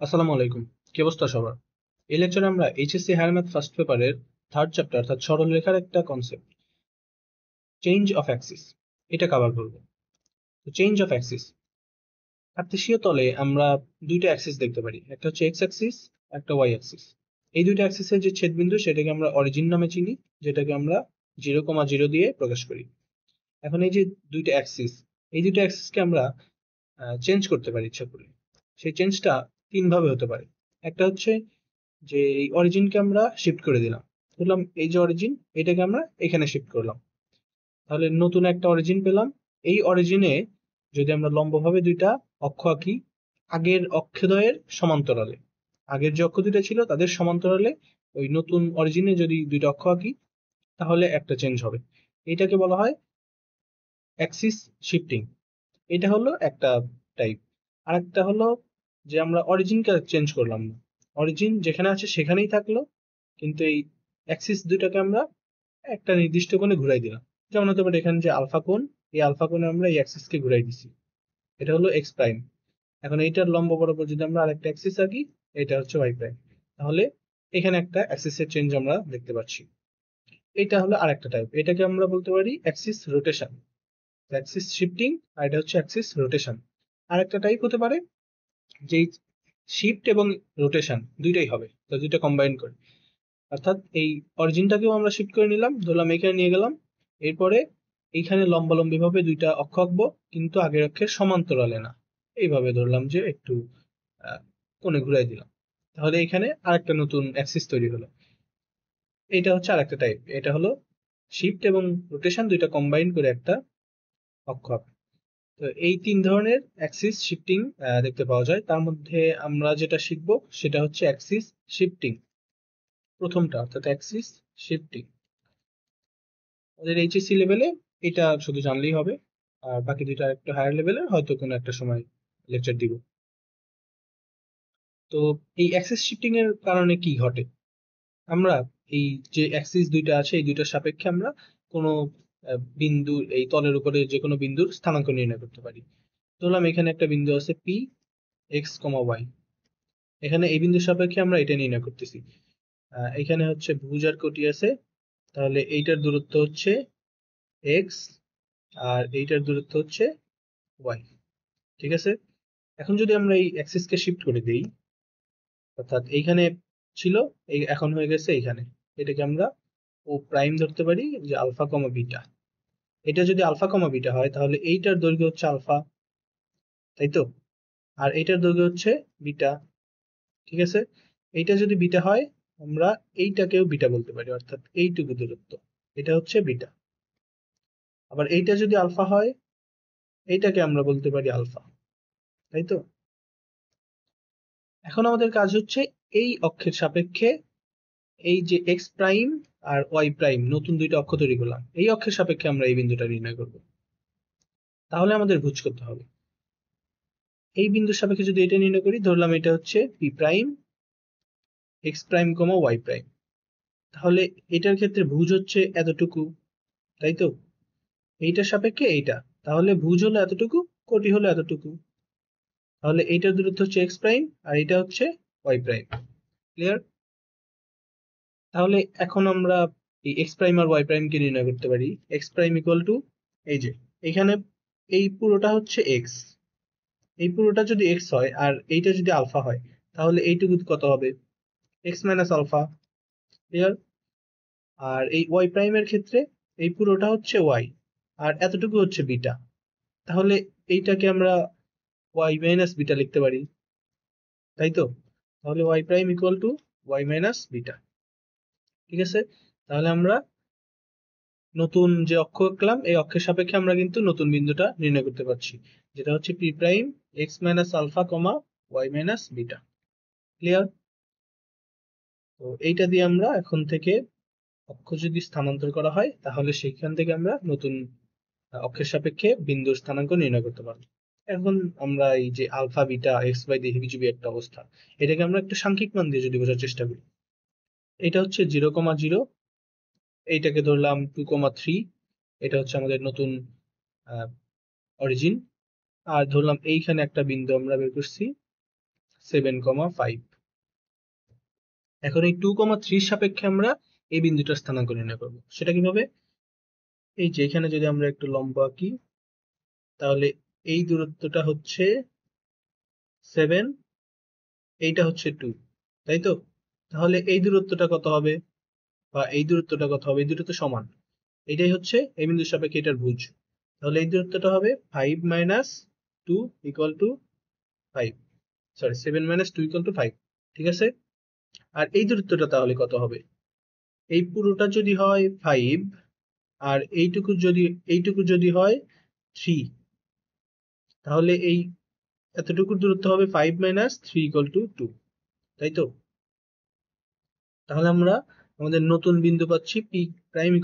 আসসালামু আলাইকুম। কি অবস্থা সবার? এই লেকচারে আমরা এইচএসসি হায়ার ম্যাথ ফার্স্ট পেপারের থার্ড চ্যাপ্টার অর্থাৎ সরলরেখার একটা কনসেপ্ট চেঞ্জ অফ অ্যাক্সিস এটা কভার করব। তো চেঞ্জ অফ অ্যাক্সিস, কার্তেশীয় তলে আমরা দুইটা অ্যাক্সিস দেখতে পারি, একটা হচ্ছে এক্স অ্যাক্সিস, একটা ওয়াই অ্যাক্সিস। এই দুইটা অ্যাক্সিসের যে ছেদবিন্দু সেটাকে আমরা অরিজিন নামে চিনি, যেটাকে আমরা 0,0 দিয়ে প্রকাশ করি। এখন এই যে দুইটা অ্যাক্সিস, এই দুইটা অ্যাক্সিসকে আমরা চেঞ্জ করতে পারি ইচ্ছা করলে। সেই চেঞ্জটা তিন ভাবে হতে পারে। একটা হচ্ছে যে এই অরিজিনকে আমরা শিফট করে দিলাম, ধরলাম এই যে অরিজিন, এটাকে আমরা এখানে শিফট করলাম, তাহলে নতুন একটা অরিজিন পেলাম। এই অরিজিনে যদি আমরা লম্বভাবে দুইটা অক্ষ আঁকি, আগের অক্ষদ্বয়ের সমান্তরালে, আগের যে অক্ষ দুইটা ছিল তাদের সমান্তরালে ওই নতুন অরিজিনে যদি দুইটা অক্ষ আঁকি, তাহলে একটা চেঞ্জ হবে। এটাকে বলা হয় অ্যাক্সিস শিফটিং। এটা হলো একটা টাইপ। আর একটা হলো যে আমরা অরিজিনকে চেঞ্জ করলাম না, অরিজিন যেখানে আছে সেখানেই থাকলো, কিন্তু এই অ্যাক্সিস দুইটাকে আমরা একটা নির্দিষ্ট কোণে ঘুরাই দিলাম। যেমন হতে পারে এখানে যে আলফা কোণ, এই আলফা কোণে আমরা এই অ্যাক্সিসকে ঘুরাই দিছি, এটা হলো এক্স প্রাইম। এখন এইটার লম্ব বরাবর যদি আমরা আরেকটা অ্যাক্সিস আঁকি, এটা হচ্ছে ওয়াই প্রাইম। তাহলে এখানে একটা অ্যাক্সিসের চেঞ্জ আমরা দেখতে পাচ্ছি। এটা হলো আরেকটা টাইপ, এটাকে আমরা বলতে পারি অ্যাক্সিস রোটেশন, অ্যাক্সিস শিফটিং। আর এটা হচ্ছে অ্যাক্সিস রোটেশন। আরেকটা টাইপ হতে পারে যে শিফট এবং রোটেশন দুইটাই হবে, তো দুইটা কম্বাইন করে, অর্থাৎ এই অরিজিনটাকেও আমরা শিফট করে নিলাম, ধরলাম এখানে নিয়ে গেলাম, এরপরে এইখানে লম্বালম্বি ভাবে দুইটা অক্ষ আঁকবো, কিন্তু আগের অক্ষের সমান্তরালে না, এইভাবে ধরলাম যে একটু কোণে ঘুরাই দিলাম, তাহলে এখানে আরেকটা নতুন অ্যাক্সিস তৈরি হলো। এটা হচ্ছে আরেকটা টাইপ, এটা হলো শিফট এবং রোটেশন দুইটা কম্বাইন করে একটা অক্ষ আঁকা। তো এই তিন ধরনের অ্যাক্সিস শিফটিং দেখতে পাওয়া যায়। তার মধ্যে আমরা যেটা শিখবো সেটা হচ্ছে অ্যাক্সিস শিফটিং, প্রথমটা অর্থাৎ অ্যাক্সিস শিফটিং। ওদের এইচএসসি লেভেলে এটা শুধু জানলেই হবে, আর বাকি দুইটা একটু হায়ার লেভেলের হয়তো কোনো একটা সময় লেকচার দিব। তো এই অ্যাক্সিস শিফটিং এর কারণে কি ঘটে, আমরা এই যে অ্যাক্সিস দুইটা আছে এই দুইটার সাপেক্ষে আমরা কোনো বিন্দু, এই তলের উপরে যে কোনো বিন্দুর স্থানাঙ্ক নির্ণয় করতে পারি। ধরলাম এখানে একটা বিন্দু আছে পি, এক্স কমা ওয়াই। এখানে এই বিন্দুর সাপেক্ষে আমরা এটা নির্ণয় করতেছি। এখানে হচ্ছে ভুজ আর কোটি আছে, তাহলে এইটার দূরত্ব হচ্ছে এক্স, আর এইটার দূরত্ব হচ্ছে ওয়াই। ঠিক আছে। এখন যদি আমরা এই অ্যাক্সিসকে শিফট করে দিই, অর্থাৎ এইখানে ছিল, এই এখন হয়ে গেছে এইখানে, এটাকে আমরা ও প্রাইম ধরতে পারি যে আলফা কমা বিটা। এটা যদি আলফা কমা বিটা হয় তাহলে এইটার দৈর্ঘ্য হচ্ছে আলফা, তাই তো, আর এইটার দৈর্ঘ্য হচ্ছে বিটা। ঠিক আছে। এইটা যদি বিটা হয়, আমরা এইটাকেও বিটা বলতে পারি, অর্থাৎ এইটুকু দূরত্ব, এটা হচ্ছে বিটা। আবার এইটা যদি আলফা হয়, এইটাকে আমরা বলতে পারি আলফা, তাই তো। এখন আমাদের কাজ হচ্ছে এই অক্ষের সাপেক্ষে, এই যে এক্স প্রাইম আর ওয়াই প্রাইম নতুন দুইটা অক্ষ তৈরি করলাম, এই অক্ষের সাপেক্ষে আমরা এই বিন্দুটা নির্ণয় করব। তাহলে আমাদের ভুজ করতে হবে, এই বিন্দুর সাপেক্ষে যদি এটা নির্ণয় করি, ধরলাম এটা হচ্ছে পি প্রাইম এক্স প্রাইম কমা ওয়াই প্রাইম, তাহলে এটার ক্ষেত্রে ভুজ হচ্ছে এতটুকু, তাই তো। এইটার সাপেক্ষে এইটা, তাহলে ভুজ হলো এতটুকু, কোটি হলো এতটুকু, তাহলে এইটার দূরত্ব হচ্ছে এক্স প্রাইম আর এটা হচ্ছে ওয়াই প্রাইম। ক্লিয়ার। তাহলে এখন আমরা এই এক্স প্রাইম আর ওয়াই প্রাইম কে নির্ণয় করতে পারি। এক্স প্রাইম ইকুয়াল টু, এই যে এখানে এই পুরোটা হচ্ছে এক্স, এই পুরোটা যদি এক্স হয় আর এইটা যদি আলফা হয়, তাহলে এইটুকু কত হবে, এক্স মাইনাস আলফা। ক্লিয়ার। আর এই ওয়াই প্রাইমের ক্ষেত্রে এই পুরোটা হচ্ছে ওয়াই আর এতটুকু হচ্ছে বিটা, তাহলে এইটাকে আমরা ওয়াই মাইনাস বিটা লিখতে পারি, তাই তো। তাহলে Y prime equal to Y minus beta. ঠিক আছে। তাহলে আমরা নতুন যে অক্ষ আঁকলাম এই অক্ষের সাপেক্ষে আমরা কিন্তু নতুন বিন্দুটা নির্ণয় করতে পারছি, যেটা হচ্ছে P prime X minus alpha comma Y minus beta. Clear. তো এইটা দিয়ে আমরা এখন থেকে অক্ষ যদি স্থানান্তর করা হয়, তাহলে সেখান থেকে আমরা নতুন অক্ষের সাপেক্ষে বিন্দুর স্থানাঙ্ক নির্ণয় করতে পারবো। এখন আমরা এই যে আলফা বিটা এক্স ওয়াই দিয়ে হিবিজিবি একটা অবস্থা, এটাকে আমরা একটু সাংখ্যিক মান দিয়ে যদি বোঝার চেষ্টা করি, এটা হচ্ছে 0,0, এইটাকে ধরলাম 2,3, এটা হচ্ছে আমাদের নতুন অরিজিন। আর ধরলাম এইখানে একটা বিন্দু আমরা বের করছি 7,5। এখন এই 2,3 সাপেক্ষে আমরা এই বিন্দুটার স্থানাঙ্ক নির্ণয় করব। সেটা কিভাবে? এই যে এখানে যদি আমরা একটু লম্ব আঁকি, তাহলে এই দূরত্বটা হচ্ছে 7, এইটা হচ্ছে 2, তাই তো? তাহলে এই দূরত্বটা কত হবে, বা এই দূরত্বটা কত হবে? এই দুটো তো সমান, এটাই হচ্ছে এই বিন্দুর সাপেক্ষে এটার ভুজ। তাহলে এই দূরত্বটা হবে 5 - 2 = 5, সরি 7 - 2 = 5, ঠিক আছে? আর এই দূরত্বটা তাহলে কত হবে? এই পুরোটা যদি হয় 5 আর এইটুকু যদি হয় 3, তাহলে এই এতটুকুর দূরত্ব হবে 5 - 3 = 2, তাই তো? তাহলে আমরা আমাদের নতুন বিন্দু পাচ্ছি p প্রাইম =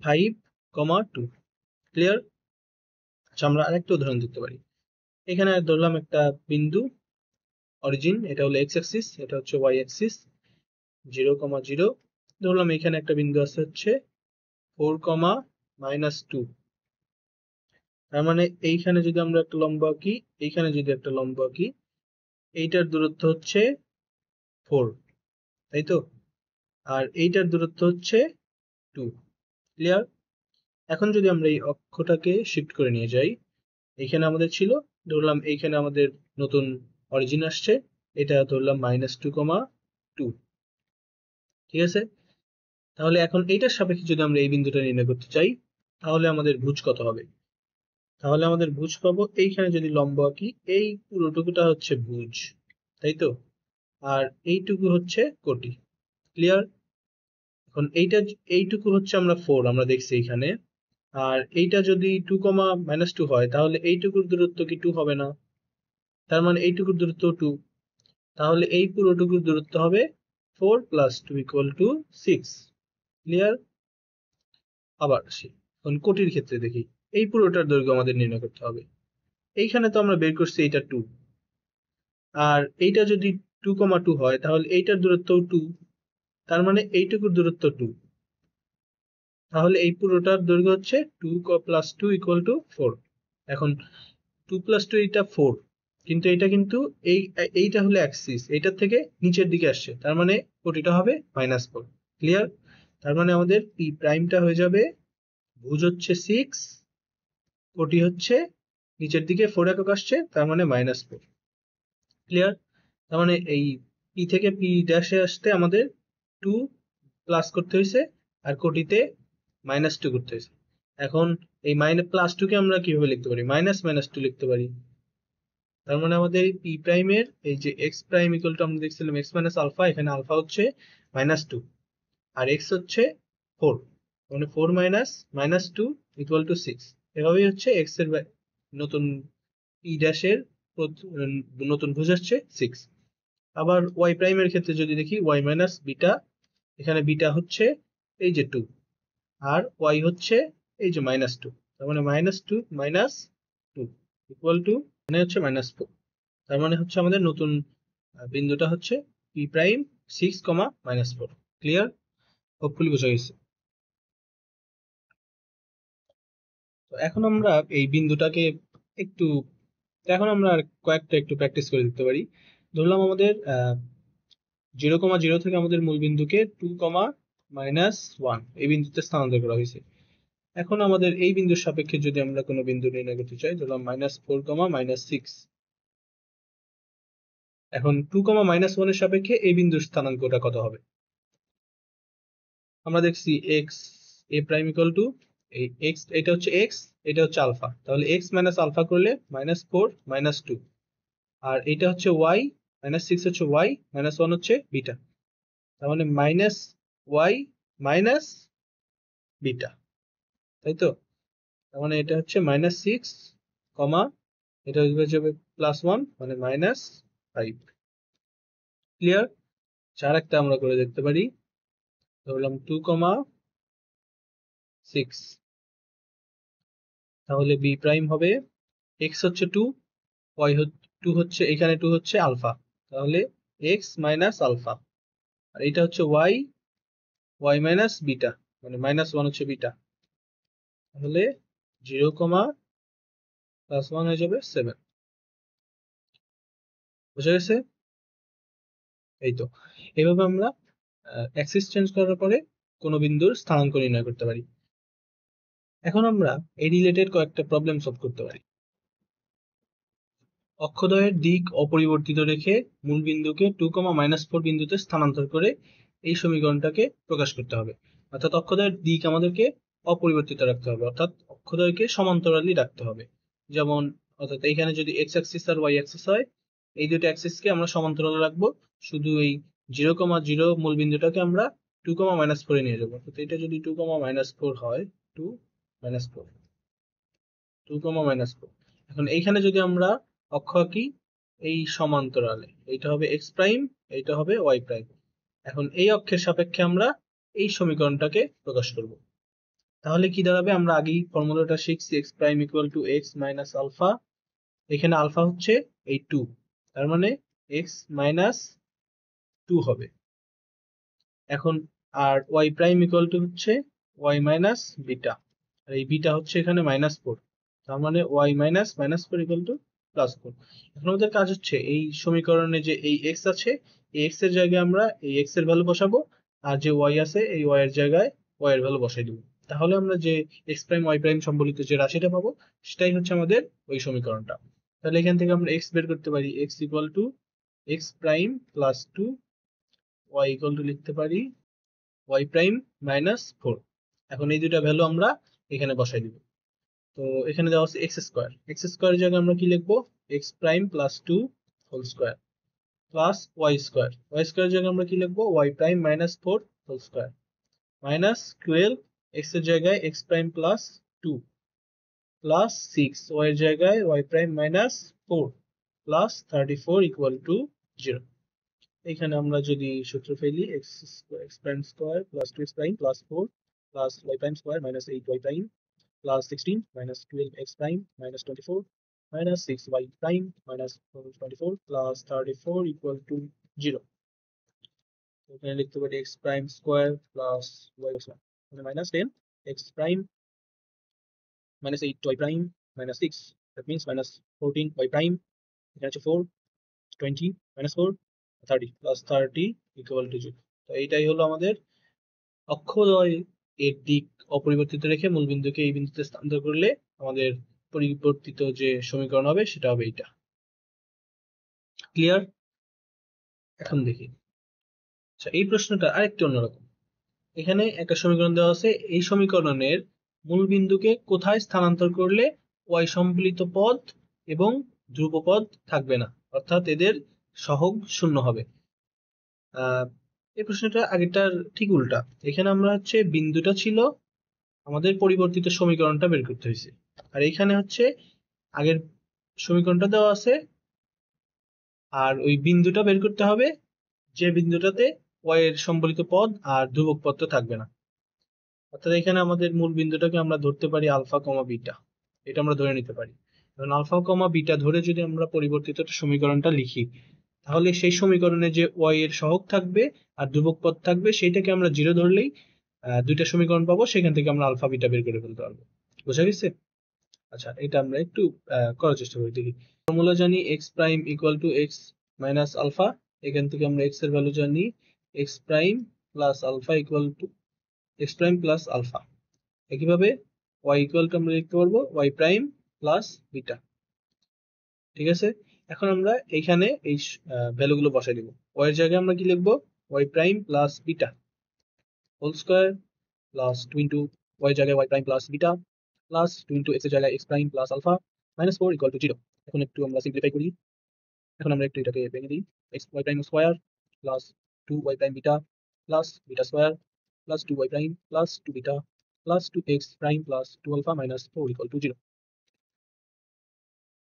5,2। ক্লিয়ার? আচ্ছা, আমরা আরেকটা উদাহরণ দিতে পারি। এখানে ধরলাম একটা বিন্দু অরিজিন, এটা হলো x অ্যাক্সিস, এটা হচ্ছে y অ্যাক্সিস, 0,0। ধরলাম এখানে একটা বিন্দু আছে হচ্ছে 4, -2। তার মানে এইখানে যদি আমরা একটা লম্ব আঁকি, এইখানে যদি একটা লম্ব আঁকি, এইটার দূরত্ব হচ্ছে 4, তাই তো? আর এইটার দূরত্ব হচ্ছে 2। ক্লিয়ার? এখন যদি আমরা এই অক্ষটাকে শিফট করে নিয়ে যাই, এইখানে আমাদের ছিল, ধরলাম এইখানে আমাদের নতুন অরিজিন আসছে, এটা ধরলাম -2,2, ঠিক আছে? তাহলে এখন এইটার সাপেক্ষে যদি আমরা এই বিন্দুটা নির্ণয় করতে চাই, তাহলে আমাদের ভুজ কত হবে? তাহলে আমাদের ভুজ পাবো, এইখানে যদি লম্ব আঁকি, এই পুরোটুকুটা হচ্ছে ভুজ, তাই তো? আর এইটুকু হচ্ছে কোটি। ক্লিয়ার? এখন এইটুকু হচ্ছে আমরা 4, আমরা দেখছি এখানে। আর এইটা যদি 2, -2 হয়, তাহলে এইটুকুর দূরত্ব কি 2 হবে না? তার মানে এইটুকুর দূরত্ব 2, তাহলে এই পুরোটুকুর দূরত্ব হবে 4 + 2 = 6। ক্লিয়ার? আবার আসি, এখন কোটির ক্ষেত্রে দেখি। এই পুরোটার দৈর্ঘ্য আমাদের নির্ণয় করতে হবে। এইখানে তো আমরা বের করছি এইটা 2, আর এইটা যদি 2,2 হয়, তাহলে এইটার দূরত্ব 2, তার মানে এইটুকুর দূরত্ব 2, তাহলে এই পুরোটার দৈর্ঘ্য হচ্ছে 2 + 2 = 4। এখন 2 + 2 এটা 4, কিন্তু এটা কিন্তু এইটা হলো অ্যাক্সিস, এইটার থেকে নিচের দিকে আসছে, তার মানে কোটিটা হবে -4। ক্লিয়ার? তার মানে আমাদের পি প্রাইমটা হয়ে যাবে, ভুজ হচ্ছে 6, কোটি হচ্ছে নিচের দিকে 4 একক আসছে, তার মানে -4। ক্লিয়ার? তার মানে এই পি থেকে পি ড্যাশে আসতে আমাদের 2 প্লাস করতে হয়েছে, আর কোটিতে -2 করতে হয়েছে। এখন এই +2 কে আমরা কিভাবে লিখতে পারি? -2 লিখতে পারি। তার মানে আমাদের পি প্রাইমের এই যে এক্স প্রাইম = আমরা দেখছিলাম x - আলফা, এখানে আলফা হচ্ছে -2 আর x হচ্ছে 4, মানে 4 - -2 = 6। এভাবেই হচ্ছে x এর নতুন পি ড্যাশের নতুন ভুজ আসছে 6। আবার y প্রাইমের ক্ষেত্রে যদি দেখি, y - বিটা, এখানে বিটা হচ্ছে এই যে 2, আর y হচ্ছে এই যে -2, তার মানে -2 - 2 = মানে হচ্ছে -4। তার মানে হচ্ছে আমাদের নতুন বিন্দুটা হচ্ছে পি প্রাইম 6, -4। ক্লিয়ার? হোপফুলি বোঝা গেছে। তো এখন আমরা এই বিন্দুটাকে একটু, এখন আমরা আর কয়েকটা একটু প্র্যাকটিস করে দিতে পারি। ধরলাম আমাদের 0,0 থেকে আমাদের মূল বিন্দুকে 2, -1 এই বিন্দুতে স্থানান্তর করা হয়েছে। এখন আমাদের এই বিন্দুর সাপেক্ষে যদি আমরা কোনো বিন্দু নির্ণয় করতে চাই, ধরলাম -4, -6। এখন 2, -1 এর সাপেক্ষে এই বিন্দুর স্থানাঙ্কটা কত হবে? আমরা দেখছি x a প্রাইম = এই x, এটা হচ্ছে x, এটা হচ্ছে আলফা, তাহলে x - আলফা করলে -4 - 2, আর এটা হচ্ছে y, -6 হচ্ছে y, -1 হচ্ছে বিটা, তার মানে -y - বিটা, তাই তো? তার মানে এটা হচ্ছে -6, এটা হয়ে যাবে +1, মানে -5। ক্লিয়ার? চার একটা আমরা করে দেখতে পারি। ধরলাম 2,6, তাহলে বি প্রাইম হবে, x হচ্ছে 2, y 2 হচ্ছে, এখানে 2 হচ্ছে আলফা, তাহলে x - আলফা, আর এটা হচ্ছে y, y - বিটা, মানে -1 হচ্ছে বিটা, তাহলে 0, +1 হয়ে যাবে 7। বুঝা গেছে? এই তো, এইভাবে আমরা অ্যাক্সিস চেঞ্জ করার পরে কোনো বিন্দুর স্থানাঙ্ক নির্ণয় করতে পারি। এখন আমরা এই রিলেটেড কয়েকটা প্রবলেম সলভ করতে পারি। অক্ষদ্বয়ের দিক অপরিবর্তিত রেখে মূল বিন্দুকে 2, -4 বিন্দুতে স্থানান্তর করে এই সমীকরণটাকে প্রকাশ করতে হবে। অর্থাৎ অক্ষদ্বয়ের দিক আমাদেরকে অপরিবর্তিত রাখতে হবে, অর্থাৎ অক্ষদ্বয়কে সমান্তরালি রাখতে হবে। যেমন অর্থাৎ এখানে যদি এক্স অ্যাক্সিস আর ওয়াই অ্যাক্সিস হয়, এই দুটো অ্যাক্সিসকে আমরা সমান্তরালে রাখবো, শুধু এই 0,0 মূল বিন্দুটাকে আমরা 2, -4 নিয়ে যাবো। অর্থাৎ এটা যদি 2, -4 হয়, 2, -4, 2, -4, এখন এইখানে যদি আমরা অক্ষ আঁকি এই সমান্তরালে, এইটা হবে এক্স প্রাইম, এইটা হবে ওয়াই প্রাইম। এখন এই অক্ষের সাপেক্ষে আমরা এই সমীকরণটাকে প্রকাশ করব। তাহলে কি দাঁড়াবে? আমরা আগেই ফর্মুলাটা শিখছি, X prime equal to x minus alpha. এখানে আলফা হচ্ছে এই 2, তার মানে এক্স মাইনাস 2 হবে। এখন আর ওয়াই প্রাইম ইকুয়াল টু হচ্ছে ওয়াই মাইনাস বিটা, আর এই বিটা হচ্ছে এখানে -4, তার মানে ওয়াই মাইনাস -4 ইকুয়াল টু +4। এখন আমাদের কাজ হচ্ছে এই সমীকরণে যে এই এক্স আছে, এই এক্স এর জায়গায় আমরা এই এক্স এর ভ্যালু বসাবো, আর যে ওয়াই আছে এই ওয়াই এর জায়গায় ওয়াই এর ভ্যালু বসাই দিব। তাহলে আমরা যে এক্স প্রাইম ওয়াই প্রাইম সম্বলিত যে রাশিটা পাবো, সেটাই হচ্ছে আমাদের ওই সমীকরণটা। তাহলে এখান থেকে আমরা এক্স বের করতে পারি, X equal to X prime plus 2, Y equal to লিখতে পারি ওয়াই প্রাইম -4। এখন এই দুটা ভ্যালু আমরা এখানে বসাই দিব। তো এখানে দেওয়া আছে এক্স স্কোয়ার, এক্স স্কোয়ারের জায়গায় আমরা কি লিখবো? X prime plus 2 whole square plus Y square, Y স্কোয়ারের জায়গায় আমরা কি লিখবো? Y prime -4 whole square minus 12, X এর জায়গায় X prime plus 2 plus 6, Y এর জায়গায় Y prime -4 plus 34 equal to 0। এখানে আমরা যদি সূত্র ফেলি, X prime square plus 2 X prime plus 4 plus Y prime square -8 Y prime plus 16 minus 12x prime minus 24 minus 6y prime minus 24 plus 34 equal to 0. তো এখানে লিখতে পারি x prime square plus y square মানে minus 10 x prime minus 8 y prime minus 6, that means minus 14 y prime, এখানে আছে 4, 20 minus 4 30 plus 30 equal to 0। তো এইটাই হলো আমাদের অক্ষদ্বয় এর দিক অপরিবর্তিত রেখে মূল বিন্দুকে এই বিন্দুতে স্থানান্তর করলে আমাদের পরিবর্তিত যে সমীকরণ হবে সেটা হবে এইটা। ক্লিয়ার? এখন দেখি, আচ্ছা এই প্রশ্নটা আরেকটু অন্যরকম। এখানে একটা সমীকরণ দেওয়া আছে, এই সমীকরণের মূল বিন্দুকে কোথায় স্থানান্তর করলে ওয়াই সম্মিলিত পদ এবং ধ্রুব পদ থাকবে না, অর্থাৎ এদের সহগ শূন্য হবে। এই প্রশ্নটা আগেরটার ঠিক উল্টা। এখানে আমরা হচ্ছে বিন্দুটা ছিল, আমাদের পরিবর্তিত সমীকরণটা বের করতে হয়েছে, আর এইখানে হচ্ছে আগের সমীকরণটা দেওয়া আছে আর ওই বিন্দুটা বের করতে হবে যে বিন্দুটাতে ওয়াই এর সম্বলিত পদ আর ধ্রুবক পদ থাকবে না। অর্থাৎ এখানে আমাদের মূল বিন্দুটাকে আমরা ধরতে পারি আলফা কমা বিটা, এটা আমরা ধরে নিতে পারি। কারণ আলফা কমা বিটা ধরে যদি আমরা পরিবর্তিত সমীকরণটা লিখি, তাহলে সেই সমীকরণে যে ওয়াই এর সহগ থাকবে আর ধ্রুবক পদ থাকবে সেইটাকে আমরা 0 ধরলেই দুইটা সমীকরণ পাবো, সেখান থেকে আমরা আলফা বিটা বের করে ফেলতে পারবো। বোঝা গেছে? আচ্ছা এটা আমরা একটু করার চেষ্টা করি, দেখি। ফর্মুলা জানি X prime equal to x minus alpha, এখান থেকে আমরা এক্স এর ভ্যালু জানি X prime plus alpha equal to X prime plus alpha. একইভাবে ওয়াই ইকুয়াল টু আমরা লিখতে পারবো ওয়াই প্রাইম প্লাস বিটা। ঠিক আছে, এখন আমরা এইখানে এই ভ্যালুগুলো বসাই দিব। ওয়াই এর জায়গায় আমরা কি লিখবো? Y prime plus beta whole square plus 2 into Y জায়গায় Y prime plus beta plus 2 into X এর জায়গায় X prime plus alpha -4 equal to 0। এখন একটু আমরা সিম্পলিফাই করি, এখন আমরা একটু এটাকে ভেঙে দিই। X Y prime square plus 2 Y prime beta plus beta square plus 2 Y prime plus 2 beta plus 2 X prime plus 2 alpha -4 equal to 0।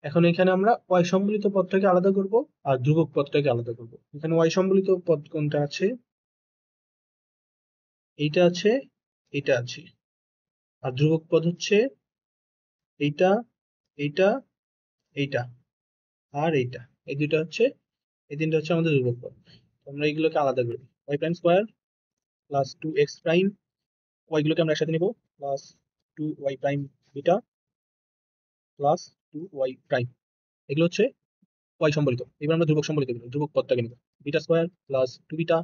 এখন এখানে আমরা ওয়াই সম্বলিত পদটাকে আলাদা করব আর ধ্রুবক পদটাকে আলাদা করব। এখানে ওয়াই সম্বলিত পদ কোনটা আছে? এইটা আছে, এইটা আছে, আর ধ্রুবক পদ হচ্ছে এইটা, এইটা, এইটা আর এইটা। এই দুইটা হচ্ছে, এই তিনটা হচ্ছে আমাদের ধ্রুবক পদ। আমরা এইগুলোকে আলাদা করি, Y prime square plus 2 X prime, Y গুলোকে আমরা একসাথে নিব, plus 2 Y prime beta plus 2 Y prime. এগুলো হচ্ছে ওয়াই সম্বলিত। এবার আমরা ধ্রুবক সম্বলিত নিব, ধ্রুবক পদটাকে নিব beta square plus 2 beta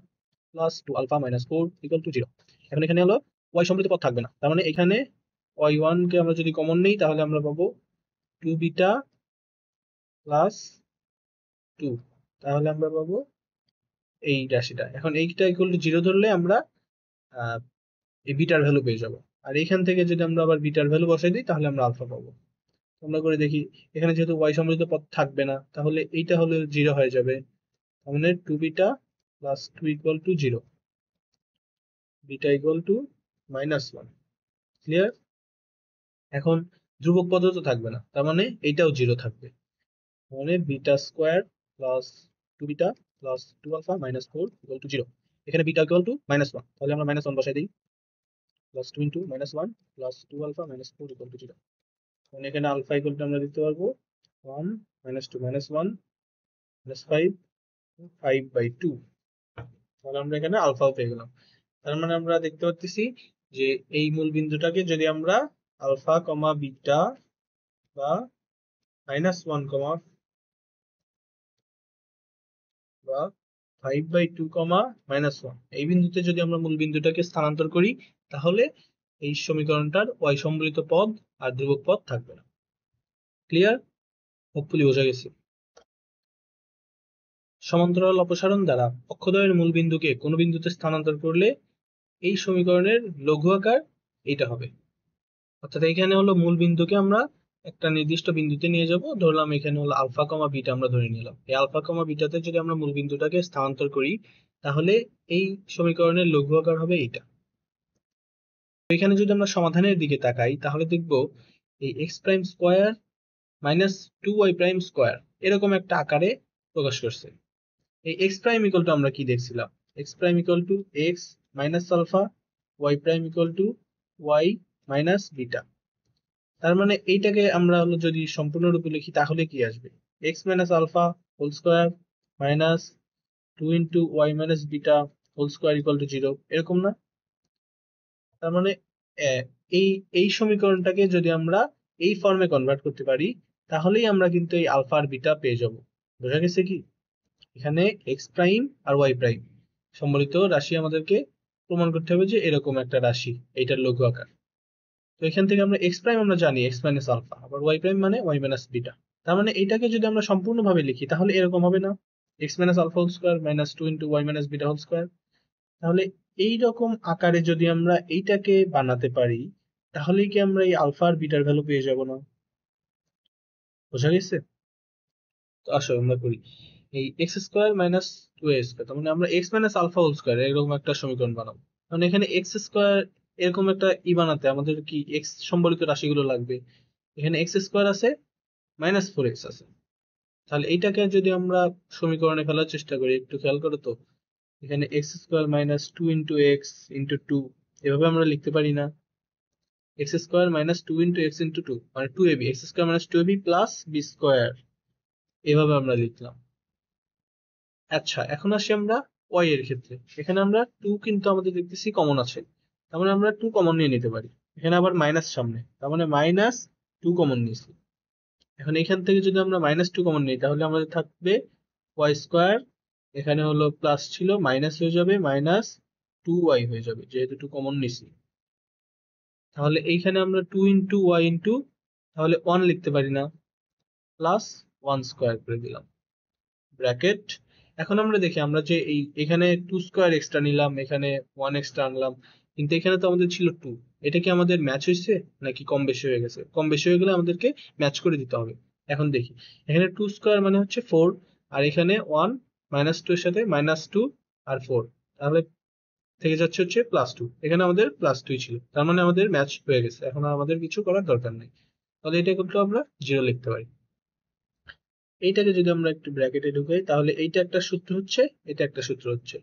plus 2 alpha minus 4 equal to 0। এখন এখানে হলো ওয়াই সম্বলিত পদ থাকবে না, তার মানে এখানে y1 কে আমরা যদি কমন নেই তাহলে আমরা পাবো 2 বিটা প্লাস 2, তাহলে আমরা পাবো এই রাশিটা। এখন এইটা ইকুয়াল টু 0 ধরলে আমরা এই বিটার ভ্যালু পেয়ে যাবো, আর এখান থেকে যদি আমরা আবার বিটার ভ্যালু বসাই দিই তাহলে আমরা আলফা পাবো। আমরা করে দেখি, এখানে যেহেতু ওয়াই সম্বলিত পদ থাকবে না তাহলে এইটা হলে 0 হয়ে যাবে, তাহলে 2 beta plus 2 equal to 0, beta equal to -1। Clear? এখন ধ্রুবক পদ তো থাকবে না, তার মানে এইটাও 0 থাকবে, মানে beta square plus 2 beta plus 2 alpha minus 4 equal to 0। এখানে বিটা ইকুয়াল টু -1, তাহলে আমরা -1 বসাই দিই, plus 2 into -1 plus 2 alpha minus 4 equal to 0। মানে এখানে আলফা ইকুয়াল টু আমরা দিতে পারবো 1 -2 -1 -5 5/2, তাহলে আমরা এখানে আলফাও পেয়ে গেলাম। তার মানে আমরা দেখতে পাচ্ছি যে এই মূল বিন্দুটাকে যদি আমরা আলফা কমা বিটা বা -1 কমা বা 5/2 কমা -1 এই বিন্দুতে যদি আমরা মূল বিন্দুটাকে স্থানান্তর করি তাহলে এই সমীকরণটার ওয়াই সম্বলিত পদ আর ধ্রুবক পদ থাকবে না। ক্লিয়ার? হোপফুলি বোঝা গেছে। সমান্তরাল অপসারণ দ্বারা অক্ষদ্বয়ের মূল বিন্দুকে কোনো বিন্দুতে স্থানান্তর করলে এই সমীকরণের লঘু আকার এইটা হবে। অর্থাৎ এখানে হলো মূল বিন্দুকে আমরা একটা নির্দিষ্ট বিন্দুতে নিয়ে যাব, ধরলাম এখানে হলো আলফা কমা বিটা আমরা ধরে নিলাম। এই আলফা কমা বিটাতে যদি আমরা মূল বিন্দুটাকে স্থানান্তর করি তাহলে এই সমীকরণের লঘু আকার হবে এইটা। এখানে যদি আমরা সমাধানের দিকে তাকাই তাহলে দেখব এই x prime square minus 2y prime square এরকম একটা আকারে প্রকাশ করছে। এই এক্স প্রাইম ইকুয়াল টু আমরা কি দেখছিলাম, X prime equal to x minus alpha, Y prime equal to Y minus beta. তার মানে এইটাকে আমরা হলো যদি সম্পূর্ণরূপে লিখি তাহলে কি আসবে, X minus alpha whole square minus 2 into Y minus beta whole square equal to 0, এরকম না? তার মানে এই এই সমীকরণটাকে যদি আমরা এই ফর্মে কনভার্ট করতে পারি তাহলেই আমরা কিন্তু এই আলফা আর বিটা পেয়ে যাব। বোঝা গেছে কি? এখানে এক্স প্রাইম আর ওয়াই প্রাইম সম্বলিত রাশি আমাদেরকে প্রমাণ করতে হবে যে এরকম একটা রাশি, এইটার লঘু আকার। তো এখান থেকে আমরা এক্স প্রাইম আমরা জানি এক্স মাইনাস আলফা, আবার ওয়াই প্রাইম মানে ওয়াই মাইনাস বিটা। তার মানে এইটাকে যদি আমরা সম্পূর্ণভাবে লিখি তাহলে এরকম হবে না, X minus alpha whole square minus 2 into Y minus beta whole square. তাহলে এই রকম আকারে যদি আমরা এইটাকে বানাতে পারি তাহলেই কি আমরা এই আলফা আর বিটার ভ্যালু পেয়ে যাব না? বোঝা গেছে? তো আসো আমরা করি এই x square minus 2a square, তার মানে আমরা X minus alpha whole square এরকম একটা সমীকরণ বানাবো। কারণ এখানে এক্স স্কোয়ার এরকম একটা বানাতে আমাদের কি এক্স সম্বলিত রাশিগুলো লাগবে। এখানে এক্স স্কোয়ার আছে -4x আছে, তাহলে এইটাকে যদি আমরা সমীকরণে ফেলার চেষ্টা করি একটু খেয়াল করো তো, এখানে x square minus 2 into x into 2 এভাবে আমরা লিখতে পারি না? X square minus 2 into x into 2 মানে 2ab, x square minus 2ab plus b square, এভাবে আমরা লিখলাম। আচ্ছা এখন আসি আমরা ওয়াই এর ক্ষেত্রে। এখানে আমরা 2 কিন্তু আমাদের দেখতেছি কমন আছে, তার মানে আমরা 2 কমন নিয়ে নিতে পারি। এখানে আবার মাইনাস সামনে, তার মানে -2 কমন নিয়েছি। এখন এখান থেকে যদি আমরা -2 কমন নিই তাহলে আমাদের থাকবে ওয়াই স্কোয়ার, এখানে হলো প্লাস ছিল মাইনাস হয়ে যাবে -2y হয়ে যাবে যেহেতু 2 কমন নিছি। তাহলে এইখানে আমরা 2 ইন্টু ওয়াই ইন্টু তাহলে 1 লিখতে পারি না, প্লাস 1 স্কোয়ার করে দিলাম ব্র্যাকেট। এখন আমরা দেখি আমরা যে এখানে 2 স্কোয়ার এক্সট্রা নিলাম, এখানে 1 এক্সট্রা আনলাম, কিন্তু এখানে তো আমাদের ছিল 2, এটা কি আমাদের ম্যাচ হয়েছে নাকি কম বেশি হয়ে গেছে? কম বেশি হয়ে গেলে আমাদেরকে ম্যাচ করে দিতে হবে। এখন দেখি এখানে 2 স্কোয়ার মানে হচ্ছে 4, আর এখানে 1 -2 এর সাথে -2 আর 4, তাহলে থেকে যাচ্ছে হচ্ছে +2, এখানে আমাদের +2 ছিল, তার মানে আমাদের ম্যাচ হয়ে গেছে, এখন আর আমাদের কিছু করার দরকার নেই। তাহলে এটা কিন্তু আমরা 0 লিখতে পারি। এইটাকে যদি আমরা একটু ব্র্যাকেটে ঢুকাই তাহলে এইটা একটা সূত্র হচ্ছে, এটা একটা সূত্র হচ্ছে,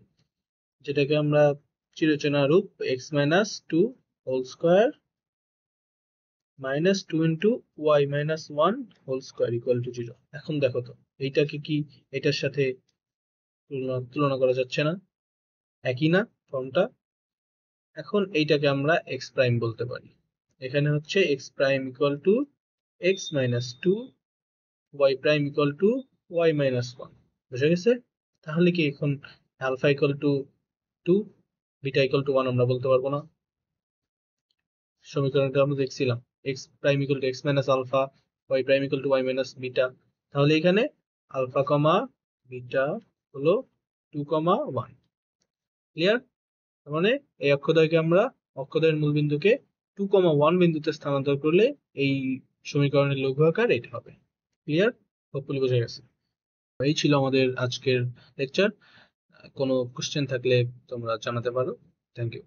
যেটাকে আমরা চিরচেনা রূপ x minus 2 whole square -2 into Y minus 1 whole square equal to 0। এখন দেখো তো এইটাকে কি এটার সাথে তুলনা করা যাচ্ছে না? একই না ফর্মটা? এখন এইটাকে আমরা এক্স প্রাইম বলতে পারি। এখানে হচ্ছে x prime equal to x minus 2 Y prime equal to y minus 1। বুঝা গেছে? তাহলে কি এখন alpha equal to 2, beta equal to 1 আমরা বলতে পারবো না? সমীকরণটা আমরা দেখছিলাম x prime equal to x minus alpha, y prime equal to y minus beta. তাহলে এখানে আলফা কমা বিটা হলো 2,1। ক্লিয়ার? তার মানে এই অক্ষদ্বয়কে আমরা অক্ষদ্বয়ের মূল বিন্দুকে 2,1 বিন্দুতে স্থানান্তর করলে এই সমীকরণের লঘু আকার এটা হবে। ক্লিয়ার? হোপফুলি বোঝা গেছে। এই ছিল আমাদের আজকের লেকচার। কোনো কোশ্চেন থাকলে তোমরা জানাতে পারো। Thank you.